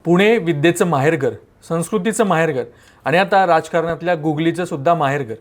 पुणे विद्येचं माहेरघर, संस्कृतीचं माहेरघर आणि आता राजकारणातल्या गुगलीचं सुद्धा माहेरघर.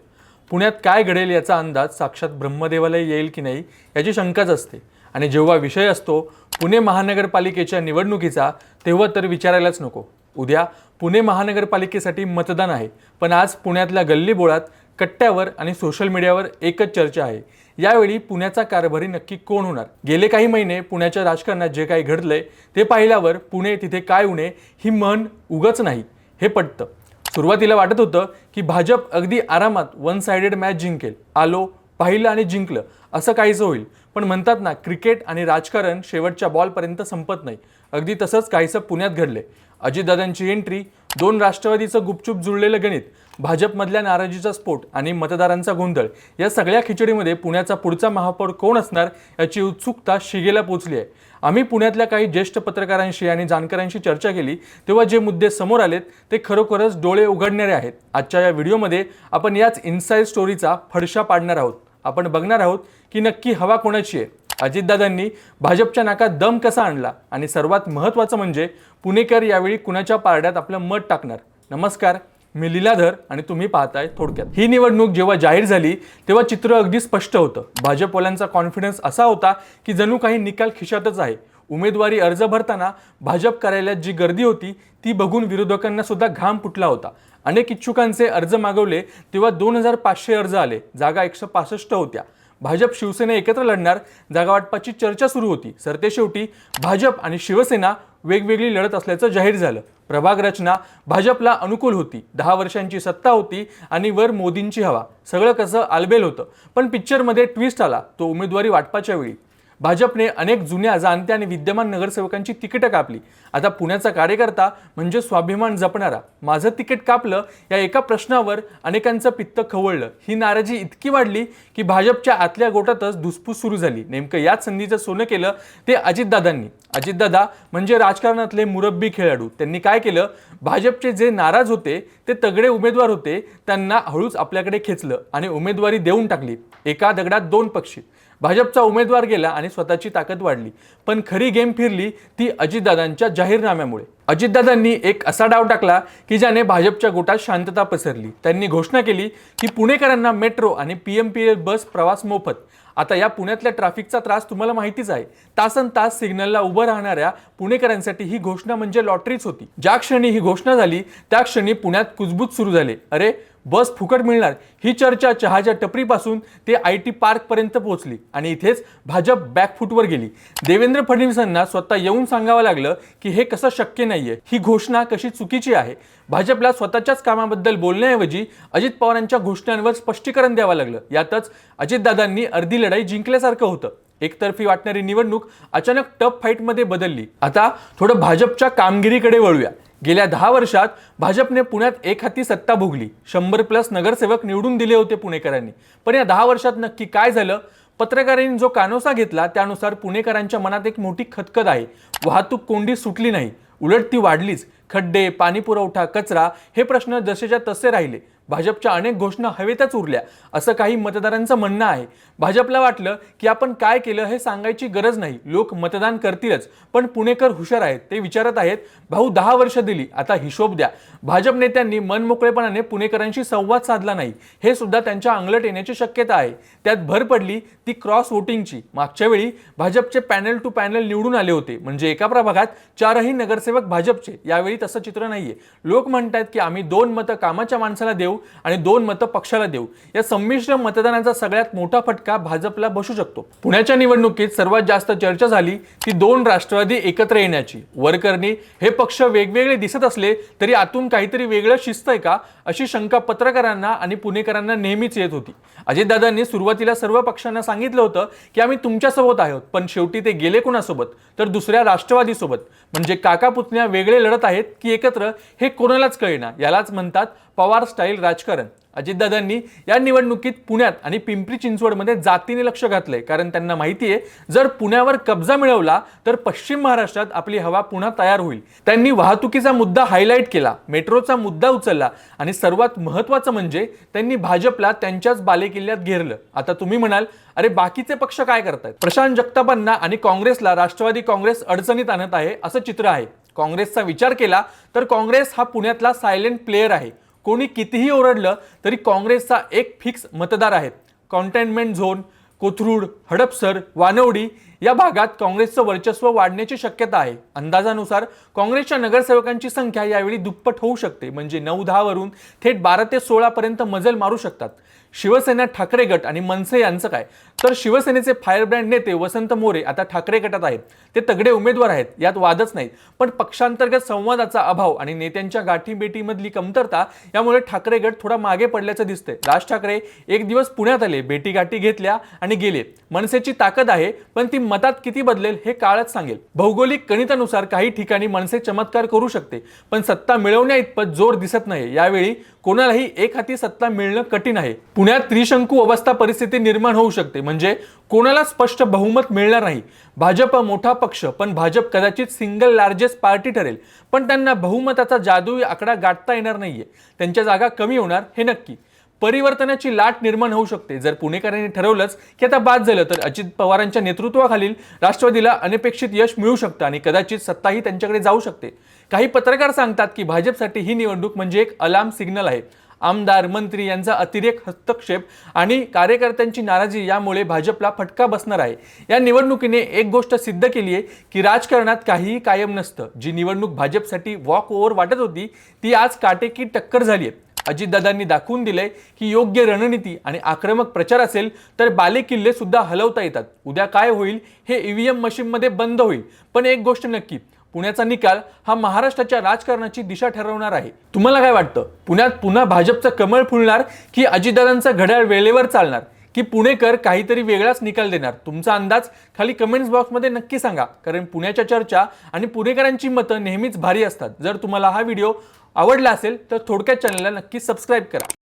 पुण्यात काय घडेल याचा अंदाज साक्षात ब्रह्मदेवाला येईल की नाही याची शंकाच असते. आणि जेव्हा विषय असतो पुणे महानगरपालिकेच्या निवडणुकीचा, तेव्हा तर विचारायलाच नको. उद्या पुणे महानगरपालिकेसाठी मतदान आहे, पण आज पुण्यातल्या गल्लीबोळात, कट्ट्यावर आणि सोशल मीडियावर एकच चर्चा आहे. यावेळी पुण्याचा कारभारी नक्की कोण होणार? गेले काही महिने पुण्याच्या राजकारणात जे काही घडलंय ते पाहिल्यावर पुणे तिथे काय उणे ही म्हण उगच नाही हे पटतं. सुरुवातीला वाटत होतं की भाजप अगदी आरामात वन साइडेड मॅच जिंकेल, आलो, पाहिलं आणि जिंकलं असं काहीच होईल. पण म्हणतात ना, क्रिकेट आणि राजकारण शेवटच्या बॉलपर्यंत संपत नाही. अगदी तसंच काहीसं पुण्यात घडले. अजितदादांची एंट्री, दोन राष्ट्रवादीचं गुपचूप जुळलेलं गणित, भाजपमधल्या नाराजीचा स्फोट आणि मतदारांचा गोंधळ, या सगळ्या खिचडीमध्ये पुण्याचा पुढचा महापौर कोण असणार याची उत्सुकता शिगेला पोचली आहे. आम्ही पुण्यातल्या काही ज्येष्ठ पत्रकारांशी आणि जाणकारांशी चर्चा केली, तेव्हा जे मुद्दे समोर आलेत ते खरोखरच डोळे उघडणारे आहेत. आजच्या या व्हिडिओमध्ये आपण याच इनसाइड स्टोरीचा फडशा पाडणार आहोत. आपण बघणार आहोत की नक्की हवा कोणाची आहे, अजितदादांनी भाजपच्या नाकात दम कसा आणला आणि सर्वात महत्त्वाचं म्हणजे पुणेकर यावेळी कुणाच्या पारड्यात आपलं मत टाकणार. नमस्कार, मी लीलाधर आणि तुम्ही पाहताय थोडक्यात. ही निवडणूक जेव्हा जाहीर झाली तेव्हा चित्र अगदी स्पष्ट होतं. भाजपवाल्यांचा कॉन्फिडन्स असा होता की जणू काही निकाल खिशातच आहे. उमेदवारी अर्ज भरताना भाजप कार्यालयात जी गर्दी होती ती बघून विरोधकांना सुद्धा घाम फुटला होता. अनेक इच्छुकांचे अर्ज मागवले तेव्हा 2500 अर्ज आले, जागा 165 होत्या. भाजप शिवसेना एकत्र लढणार, जागा वाटपाची चर्चा सुरू होती. सरतेशेवटी भाजप आणि शिवसेना वेगवेगळी लढत असल्याचं जाहीर झालं. प्रभाग रचना भाजपला अनुकूल होती, 10 वर्षांची सत्ता होती आणि वर मोदींची हवा. सगळं कसं आलबेल होतं. पण पिक्चरमध्ये ट्विस्ट आला, तो उमेदवारी वाटपाच्या वेळी. भाजपने अनेक जुन्या, जाणत्या आणि विद्यमान नगरसेवकांची तिकीटं कापली. आता पुण्याचा कार्यकर्ता म्हणजे स्वाभिमान जपणारा, माझं तिकीट कापलं या एका प्रश्नावर अनेकांचं पित्त खवळलं. ही नाराजी इतकी वाढली की भाजपच्या आतल्या गोटातच धुसफूस सुरू झाली. नेमकं याच संधीचं सोनं केलं ते अजितदादांनी. अजितदादा म्हणजे राजकारणातले मुरब्बी खेळाडू. त्यांनी काय केलं, भाजपचे जे नाराज होते, ते तगडे उमेदवार होते, त्यांना हळूच आपल्याकडे खेचलं आणि उमेदवारी देऊन टाकली. एका दगडात दोन पक्षी. भाजपचा उमेदवार गेला आणि स्वतःची ताकद वाढली. पण खरी गेम फिरली ती अजितदादांच्या जाहीरनाम्यामुळे. अजितदादांनी एक असा डाव टाकला की ज्याने भाजपच्या गोटात शांतता पसरली. त्यांनी घोषणा केली की पुणेकरांना मेट्रो आणि PMPL बस प्रवास मोफत. आता या पुण्यातल्या ट्रॅफिकचा त्रास तुम्हाला माहितीच आहे. तासन तास सिग्नलला उभं राहणाऱ्या पुणेकरांसाठी ही घोषणा म्हणजे लॉटरीच होती. ज्या क्षणी ही घोषणा झाली त्या क्षणी पुण्यात कुजबूज सुरू झाले. अरे, बस फुकट मिळणार ही चर्चा चहाच्या टपरीपासून ते IT पार्कपर्यंत पोहोचली आणि इथेच भाजप बॅकफुटवर गेली. देवेंद्र फडणवीसांना स्वतः येऊन सांगावं लागलं की हे कसं शक्य नाहीये, ही घोषणा कशी चुकीची आहे. भाजपला स्वतःच्याच कामाबद्दल बोलण्याऐवजी अजित पवारांच्या घोषणांवर स्पष्टीकरण द्यावं लागलं. यातच अजितदादांनी अर्धी लढाई जिंकल्यासारखं होतं. एकतर्फी वाटणारी निवडणूक अचानक टफ फाईटमध्ये बदलली. आता थोडं भाजपच्या कामगिरीकडे वळूया. गेल्या 10 वर्षात भाजपने पुण्यात एक हाती सत्ता भोगली. 100+ नगरसेवक निवडून दिले होते पुणेकरांनी. पण या 10 वर्षात नक्की काय झालं? पत्रकारांनी जो कानोसा घेतला त्यानुसार पुणेकरांच्या मनात एक मोठी खतखत आहे. वाहतूक कोंडी सुटली नाही, उलट ती वाढलीच. खड्डे, पाणी पुरवठा, कचरा हे प्रश्न जसेच्या तसे राहिले. भाजपच्या अनेक घोषणा हवेतच उरल्या असं काही मतदारांचं म्हणणं आहे. भाजपला वाटलं की आपण काय केलं हे सांगायची गरज नाही, लोक मतदान करतीलच. पण पुणेकर हुशार आहेत, ते विचारत आहेत, भाऊ 10 वर्ष दिली, आता हिशोब द्या. भाजप नेत्यांनी मनमोकळेपणाने पुणेकरांशी संवाद साधला नाही, हे सुद्धा त्यांच्या अंगलट येण्याची शक्यता आहे. त्यात भर पडली ती क्रॉस वोटिंगची. मागच्या वेळी भाजपचे पॅनल टू पॅनल निवडून आले होते, म्हणजे एका प्रभागात 4ही नगरसेवक भाजपचे. यावेळी तसं चित्र नाहीये. लोक म्हणतात की आम्ही 2 मतं कामाच्या माणसाला देऊ आणि 2 मतं पक्षाला देऊ. या संमिश्र मतदानाचा सगळ्यात मोठा फटका भाजपला बसू शकतो. पुण्याच्या निवडणुकीत सर्वात जास्त चर्चा झाली ती 2 राष्ट्रवादी एकत्र येण्याची. वरकरणी हे पक्ष वेगवेगळे दिसत असले तरी आतून काहीतरी वेगळं शिस्त आहे का, अशी शंका पत्रकारांना आणि पुणेकरांना नेहमीच येत होती. अजितदादांनी सुरुवातीला सर्व पक्षांना सांगितलं होतं की आम्ही तुमच्यासोबत आहोत, पण शेवटी ते गेले कोणासोबत, तर दुसऱ्या राष्ट्रवादीसोबत. म्हणजे काका पुतण्या वेगळे लढत आहेत की एकत्र हे कोणालाच कळेना. यालाच म्हणतात पवार स्टाईल राजकारण. अजितदादांनी या निवडणुकीत पुण्यात आणि पिंपरी चिंचवडमध्ये जातीने लक्ष घातलंय. कारण त्यांना माहिती आहे, जर पुण्यावर कब्जा मिळवला तर पश्चिम महाराष्ट्रात आपली हवा पुन्हा तयार होईल. त्यांनी वाहतुकीचा मुद्दा हायलाईट केला, मेट्रोचा मुद्दा उचलला आणि सर्वात महत्त्वाचं म्हणजे त्यांनी भाजपला त्यांच्याच बालेकिल्ल्यात घेरलं. आता तुम्ही म्हणाल, अरे बाकीचे पक्ष काय करतायत? प्रशांत जगतापांना आणि काँग्रेसला राष्ट्रवादी काँग्रेस अडचणीत आणत आहे असं चित्र आहे. काँग्रेसचा विचार केला तर काँग्रेस हा पुण्यातला सायलेंट प्लेयर आहे. कोणी कितीही ओरडलं तरी काँग्रेसचा एक फिक्स मतदार आहेत. कंटेनमेंट झोन, कोथरूड, हडपसर, वानवडी या भागात काँग्रेसचं वर्चस्व वाढण्याची शक्यता आहे. अंदाजानुसार काँग्रेसच्या नगरसेवकांची संख्या यावेळी दुप्पट होऊ शकते. म्हणजे 9-10 वरून थेट 12 ते 16 पर्यंत मजल मारू शकतात. शिवसेना, ठाकरे गट आणि मनसे यांचं काय? तर शिवसेनेचे फायरब्रँड नेते वसंत मोरे आता ठाकरे गटात आहेत. ते तगडे उमेदवार आहेत, यात वादच नाही. पण पक्षांतर्गत संवादाचा अभाव आणि नेत्यांच्या गाठीभेटीमधली कमतरता यामुळे ठाकरे गट थोडा मागे पडल्याचं दिसतंय. राज ठाकरे एक दिवस पुण्यात आले, भेटीगाठी घेतल्या आणि गेले. मनसेची ताकद आहे, पण ती मतात किती बदलेल हे काळच सांगेल. भौगोलिक गणितानुसार काही ठिकाणी मनसे चमत्कार करू शकते, पण सत्ता मिळवण्या इतपत जोर दिसत नाही. यावेळी कोणालाही एक हाती सत्ता मिळणं कठीण आहे. पुण्यात त्रिशंकू अवस्था परिस्थिती निर्माण होऊ शकते. म्हणजे कोणाला स्पष्ट बहुमत मिळणार नाही. भाजप मोठा पक्ष, पण भाजप कदाचित सिंगल लार्जेस्ट पार्टी ठरेल, पण त्यांना बहुमताचा जादुई आकडा गाठता येणार नाहीये. त्यांच्या जागा कमी होणार हे नक्की. परिवर्तनाची लाट निर्माण होऊ शकते. जर पुणेकरांनी ठरवलंच की आता बाद झालं, तर अजित पवारांच्या नेतृत्वाखालील राष्ट्रवादीला अनपेक्षित यश मिळू शकतं आणि कदाचित सत्ताही त्यांच्याकडे जाऊ शकते. काही पत्रकार सांगतात की भाजपसाठी ही निवडणूक म्हणजे एक अलार्म सिग्नल आहे. आमदार, मंत्री यांचा अतिरेक हस्तक्षेप आणि कार्यकर्त्यांची नाराजी यामुळे भाजपला फटका बसणार आहे. या निवडणुकीने एक गोष्ट सिद्ध केली आहे की राजकारणात काहीही कायम नसतं. जी निवडणूक भाजपसाठी वॉक ओव्हर वाटत होती ती आज काटेकी टक्कर झाली आहे. अजितदादांनी दाखवून दिलंय की योग्य रणनीती आणि आक्रमक प्रचार असेल तर बालेकिल्ले सुद्धा हलवता येतात. उद्या काय होईल हे ईव्हीएम मशीनमध्ये बंद होईल, पण एक गोष्ट नक्की, पुण्याचा निकाल हा महाराष्ट्राच्या राजकारणाची दिशा ठरवणार आहे. तुम्हाला काय वाटतं? पुण्यात पुन्हा भाजपचं कमळ फुलणार की अजितदादांचं घड्याळ वेळेवर चालणार, की पुणेकर काहीतरी वेगळाच निकाल देणार? तुमचा अंदाज खाली कमेंट्स बॉक्समध्ये नक्की सांगा, कारण पुण्याच्या चर्चा आणि पुणेकरांची मतं नेहमीच भारी असतात. जर तुम्हाला हा व्हिडिओ आवडला असेल तर थोडक्यात चॅनलला नक्की सबस्क्राईब करा.